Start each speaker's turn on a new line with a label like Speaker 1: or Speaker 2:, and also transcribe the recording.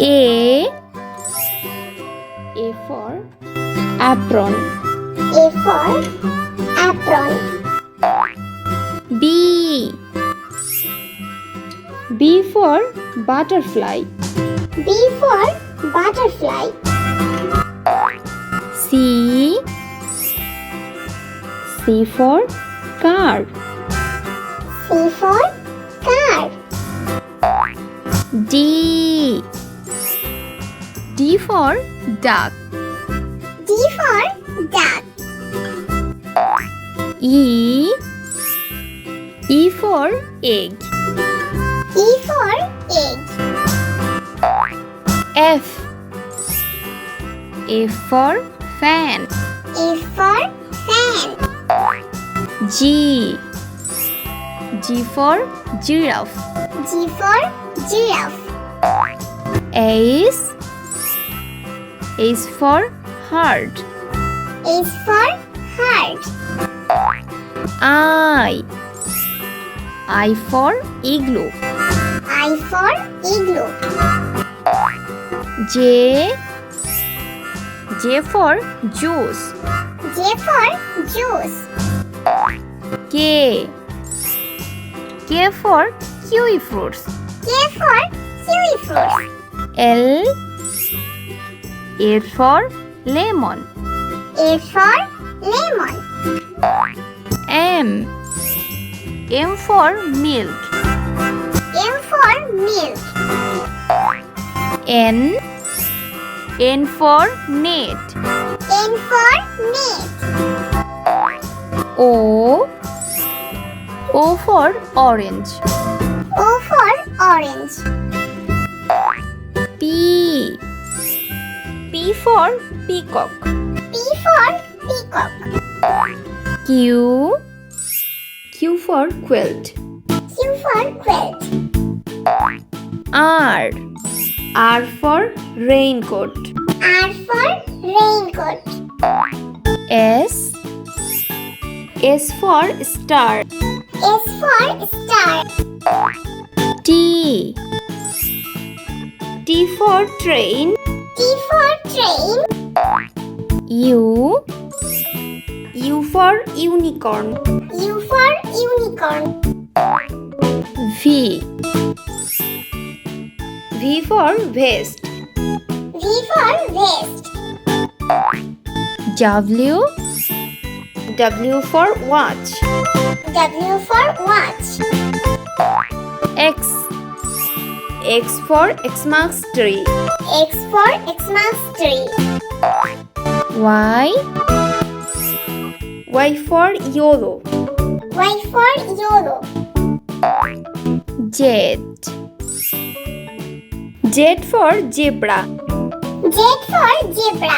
Speaker 1: A for apron.
Speaker 2: A for apron.
Speaker 1: B for butterfly.
Speaker 2: B for butterfly.
Speaker 1: C for car.
Speaker 2: C for car.
Speaker 1: D for duck.
Speaker 2: D for duck.
Speaker 1: E for egg.
Speaker 2: E for egg.
Speaker 1: F for fan.
Speaker 2: F for fan.
Speaker 1: G for giraffe.
Speaker 2: G for giraffe.
Speaker 1: H for heart.
Speaker 2: H for heart.
Speaker 1: I for igloo.
Speaker 2: I for igloo.
Speaker 1: J for juice.
Speaker 2: J for juice.
Speaker 1: K for kiwi fruits.
Speaker 2: K for kiwi fruits.
Speaker 1: L for lemon.
Speaker 2: A for lemon.
Speaker 1: M for milk.
Speaker 2: M for milk.
Speaker 1: N for net.
Speaker 2: N for net.
Speaker 1: O for orange.
Speaker 2: O for orange.
Speaker 1: P for peacock.
Speaker 2: P for peacock.
Speaker 1: Q for quilt.
Speaker 2: Q for quilt.
Speaker 1: R for raincoat.
Speaker 2: R for raincoat.
Speaker 1: S for star.
Speaker 2: S for star.
Speaker 1: T for train.
Speaker 2: T for train.
Speaker 1: U for unicorn.
Speaker 2: U for unicorn.
Speaker 1: V for vest.
Speaker 2: V for vest.
Speaker 1: W for watch.
Speaker 2: W for watch.
Speaker 1: X for Xmas tree.
Speaker 2: X for Xmas tree.
Speaker 1: Y for YOLO.
Speaker 2: Y for YOLO.
Speaker 1: Z for zebra.
Speaker 2: Z for zebra.